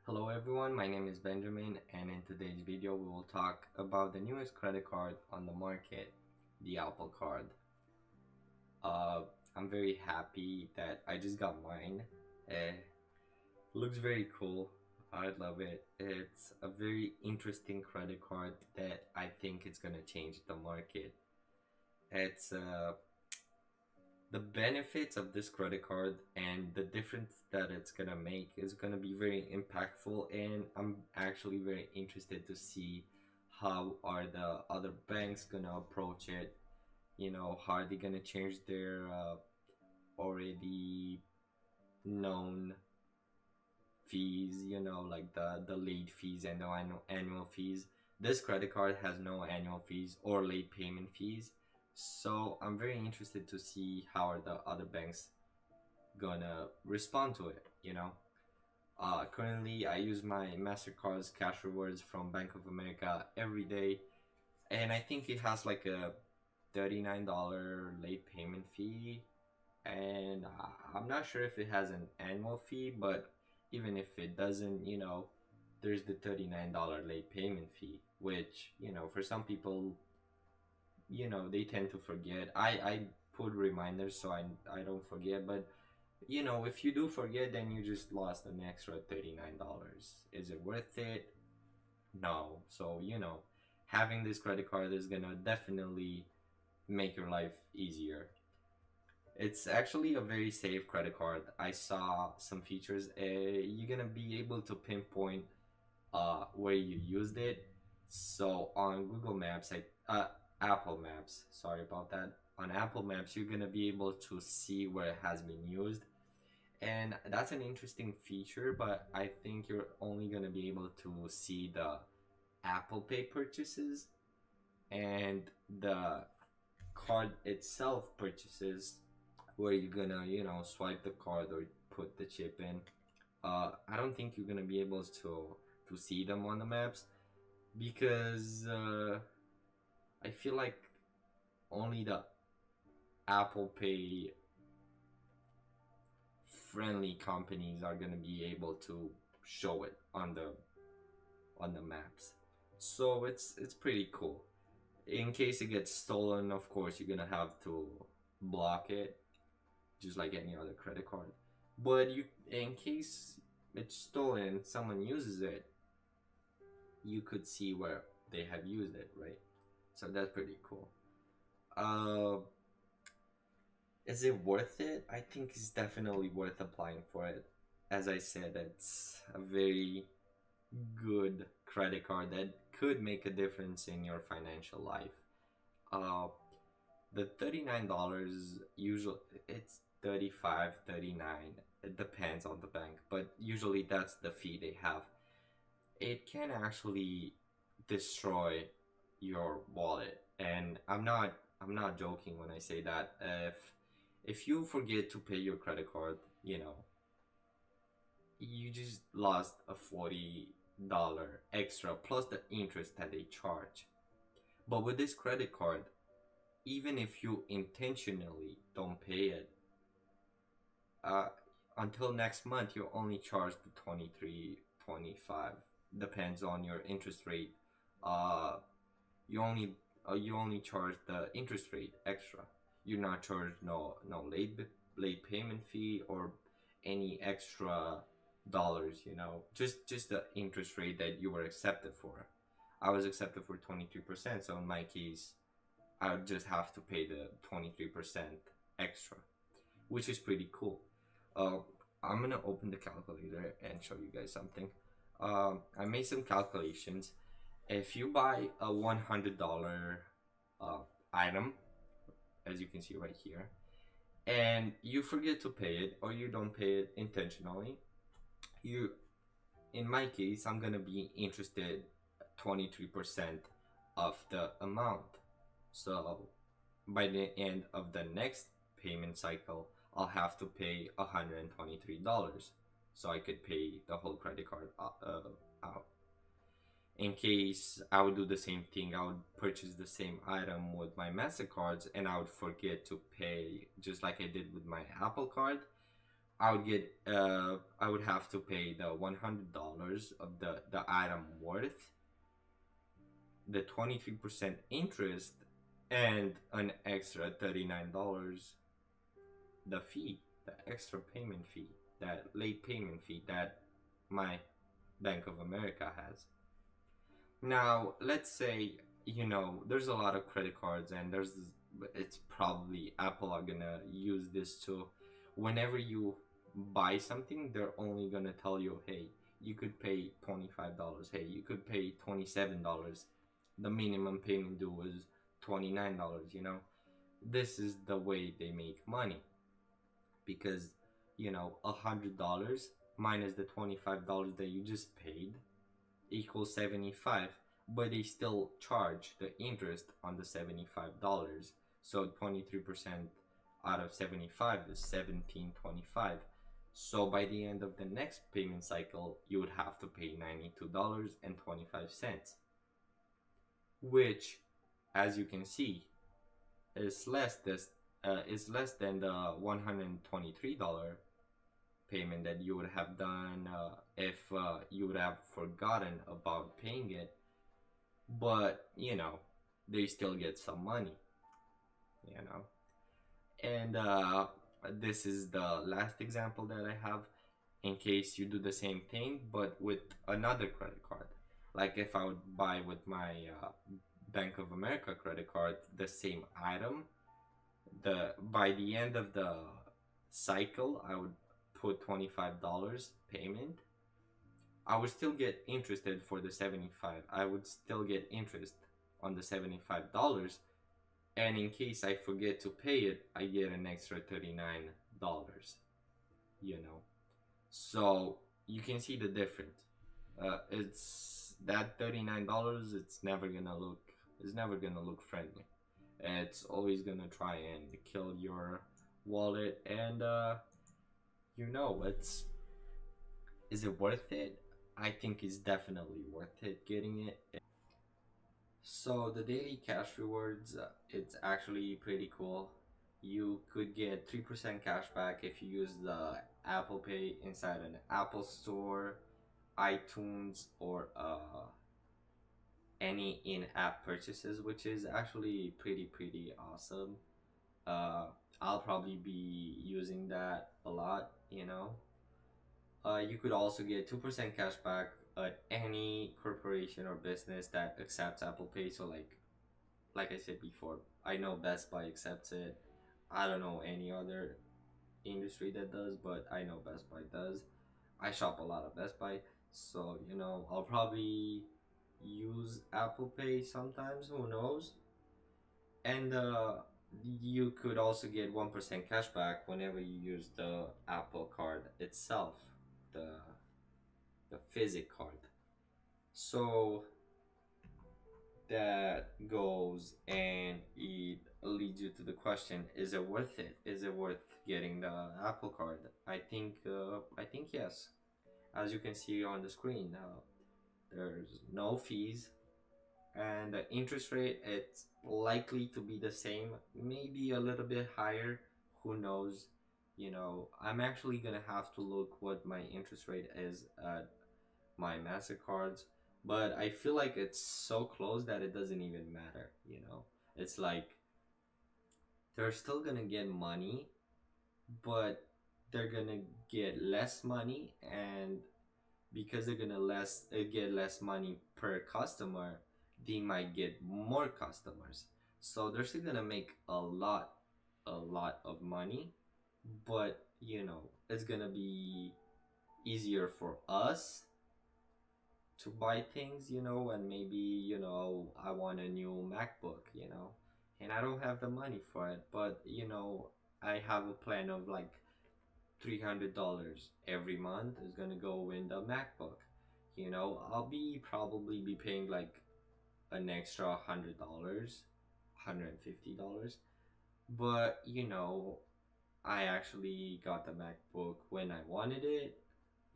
Hello everyone, my name is Benjamin, and in today's video we will talk about the newest credit card on the market, the Apple Card. Uh, I'm very happy that I just got mine. It looks very cool. I love it. It's a very interesting credit card that I think it's gonna change the market. It's the benefits of this credit card and the difference that it's gonna make is gonna be very impactful, and I'm actually very interested to see how are the other banks gonna approach it. How are they gonna change their already known fees, like the late fees and the annual fees. This credit card has no annual fees or late payment fees, so I'm very interested to see how are the other banks gonna respond to it. Currently I use my Mastercard's cash rewards from Bank of America every day, and I think it has like a $39 late payment fee, and I'm not sure if it has an annual fee, but even if it doesn't, there's the $39 late payment fee, which, for some people, they tend to forget. I put reminders so I don't forget, but if you do forget, then you just lost an extra $39. Is it worth it? No. So, having this credit card is gonna definitely make your life easier. It's actually a very safe credit card. I saw some features. You're gonna be able to pinpoint where you used it. So on Google Maps, Apple Maps, sorry about that. On Apple Maps, you're gonna be able to see where it has been used, and that's an interesting feature. But I think you're only gonna be able to see the Apple Pay purchases and the card itself purchases, where you're gonna swipe the card or put the chip in. I don't think you're gonna be able to see them on the maps, because I feel like only the Apple Pay friendly companies are gonna be able to show it on the maps. So it's pretty cool. In case it gets stolen, of course you're gonna have to block it, just like any other credit card. But in case it's stolen, someone uses it, you could see where they have used it, right? So that's pretty cool. Uh, is it worth it? I think it's definitely worth applying for it. As I said, it's a very good credit card that could make a difference in your financial life. Uh, the $39, usually it's 35, 39. It depends on the bank, but usually that's the fee they have. It can actually destroy your wallet, and I'm not joking when I say that. If you forget to pay your credit card, you just lost a $40 extra plus the interest that they charge. But with this credit card, even if you intentionally don't pay it, uh, until next month you're only charged the 23, 25, depends on your interest rate. uh you only you only charge the interest rate extra. You're not charged no late payment fee or any extra dollars, just the interest rate that you were accepted for. I was accepted for 23%, so in my case I would just have to pay the 23% extra, which is pretty cool. uh, I'm gonna open the calculator and show you guys something. I made some calculations. If you buy a $100 uh, item, as you can see right here, and you forget to pay it or you don't pay it intentionally, you in my case I'm gonna be interested 23% of the amount. So by the end of the next payment cycle, I'll have to pay $123, so I could pay the whole credit card out. In case I would do the same thing, I would purchase the same item with my MasterCards and I would forget to pay, just like I did with my Apple Card. I would have to pay the $100 of the item worth, the 23% interest, and an extra $39, the fee, the extra payment fee, that late payment fee that my Bank of America has. Now, let's say, there's a lot of credit cards, and it's probably Apple are gonna use this too. Whenever you buy something, they're only gonna tell you, hey, you could pay $25. Hey, you could pay $27. The minimum payment due was $29. This is the way they make money, because $100 minus the $25 that you just paid equals 75, but they still charge the interest on the $75. So 23% out of 75 is 17.25. So by the end of the next payment cycle, you would have to pay $92.25, which, as you can see, is less than the $123 payment that you would have done if you would have forgotten about paying it. But they still get some money, you know and this is the last example that I have, in case you do the same thing but with another credit card. Like if I would buy with my Bank of America credit card the same item, the by the end of the cycle I would put $25 payment. I would still get interested for the 75. I would still get interest on the $75, and in case I forget to pay it, I get an extra $39. You know, so you can see the difference. It's that $39. It's never gonna look friendly. It's always gonna try and kill your wallet, and it's is it worth it? I think it's definitely worth it getting it. So the daily cash rewards, it's actually pretty cool. You could get 3% cash back if you use the Apple Pay inside an Apple Store, iTunes, or any in-app purchases, which is actually pretty awesome. Uh, I'll probably be using that a lot. You could also get 2% cash back at any corporation or business that accepts Apple Pay. So like I said before, I know Best Buy accepts it. I don't know any other industry that does, but I know Best Buy does. I shop a lot of Best Buy, so I'll probably use Apple Pay sometimes. Who knows? And you could also get 1% cash back whenever you use the Apple Card itself, the physic card. So that goes, and it leads you to the question: is it worth it? Is it worth getting the Apple Card? I think yes. As you can see on the screen, there's no fees, and the interest rate, it's likely to be the same, maybe a little bit higher. Who knows? I'm actually gonna have to look what my interest rate is at my MasterCards, but I feel like it's so close that it doesn't even matter. It's like they're still gonna get money, but they're gonna get less money, and because they're gonna get less money per customer, they might get more customers. So they're still gonna make a lot of money, but it's gonna be easier for us to buy things, and maybe, I want a new MacBook, and I don't have the money for it, but I have a plan of like $300 every month is gonna go in the MacBook. I'll probably be paying like an extra $100, $150, but I actually got the MacBook when I wanted it.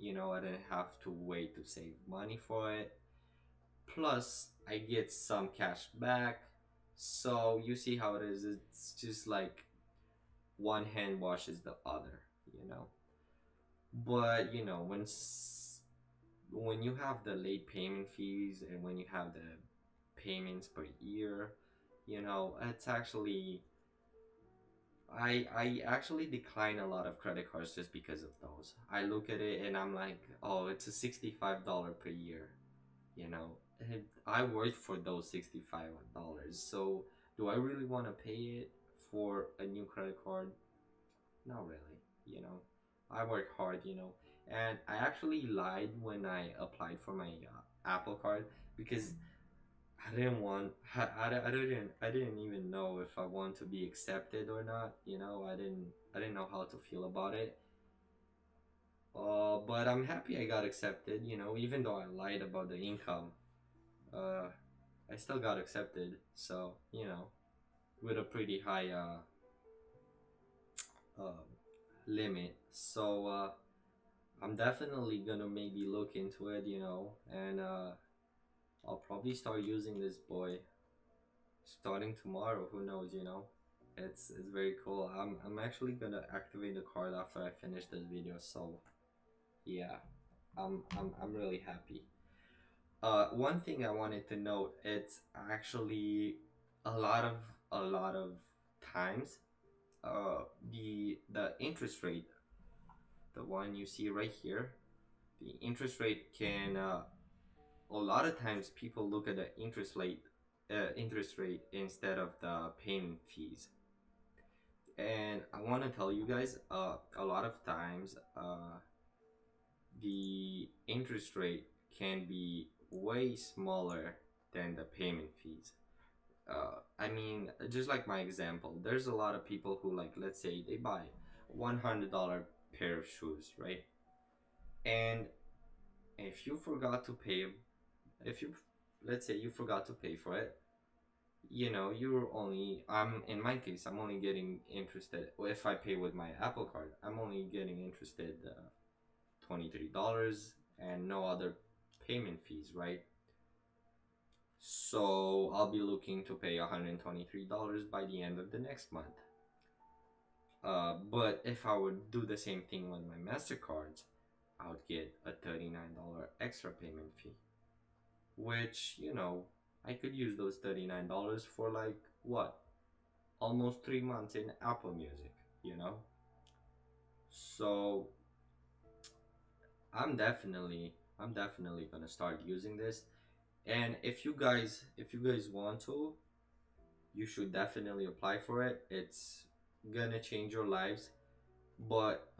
I didn't have to wait to save money for it. Plus, I get some cash back. So you see how it is. It's just like one hand washes the other, you know. But you know, when you have the late payment fees and when you have the payments per year, you know, it's actually I actually decline a lot of credit cards just because of those. I look at it and I'm like, oh, it's a $65 per year, you know. And I worked for those $65. So do I really want to pay it for a new credit card? Not really, you know. I work hard, you know. And I actually lied when I applied for my Apple card because I didn't want I didn't even know if I want to be accepted or not, you know. I didn't know how to feel about it. But I'm happy I got accepted, you know, even though I lied about the income. Uh I still got accepted. So, you know, with a pretty high uh limit. So I'm definitely gonna maybe look into it, you know, and I'll probably start using this boy starting tomorrow. Who knows, you know? It's very cool. I'm actually gonna activate the card after I finish this video. So yeah, I'm really happy. One thing I wanted to note, it's actually a lot of a lot of times, the interest rate, the one you see right here, the interest rate can a lot of times people look at the interest rate instead of the payment fees. And I want to tell you guys, a lot of times, the interest rate can be way smaller than the payment fees. I mean, just like my example, there's a lot of people who, like, let's say they buy $100 pair of shoes, right? And if you forgot to pay, if you, let's say you forgot to pay for it, you know, you're only, I'm in my case, I'm only getting interested, if I pay with my Apple card, I'm only getting interested $23 and no other payment fees, right? So I'll be looking to pay $123 by the end of the next month. But if I would do the same thing with my MasterCards, I would get a $39 extra payment fee, which, you know, I could use those $39 for like what? Almost 3 months in Apple Music, you know? So I'm definitely gonna start using this. And if you guys want to, you should definitely apply for it. It's gonna change your lives, but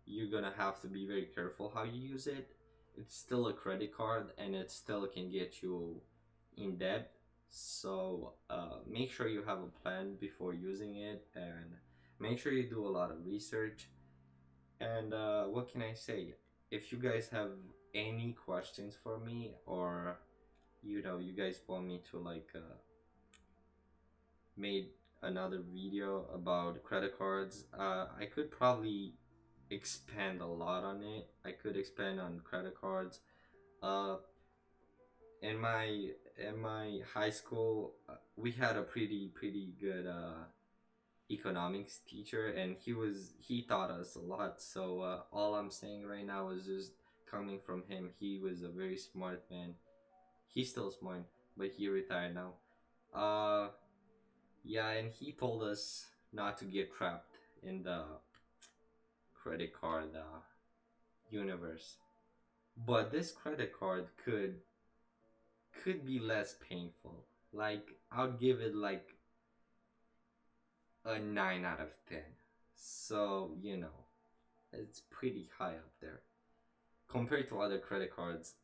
you're gonna have to be very careful how you use it. It's still a credit card and it still can get you in debt. So make sure you have a plan before using it, and make sure you do a lot of research. And what can I say? If you guys have any questions for me, or you know, you guys want me to like made another video about credit cards, I could probably expand a lot on it. I could expand on credit cards. Uh, in my high school, we had a pretty good economics teacher, and he taught us a lot. So all I'm saying right now is just coming from him. He was a very smart man. He's still smart, but he retired now. Uh, yeah, and he told us not to get trapped in the credit card universe. But this credit card could be less painful. Like I would give it like a 9 out of 10. So, you know, it's pretty high up there. Compared to other credit cards,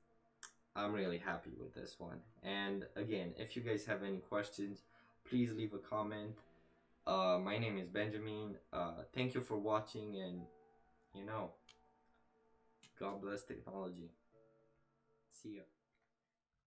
I'm really happy with this one. And again, if you guys have any questions, please leave a comment. My name is Benjamin. Thank you for watching, and you know, God bless technology. See ya.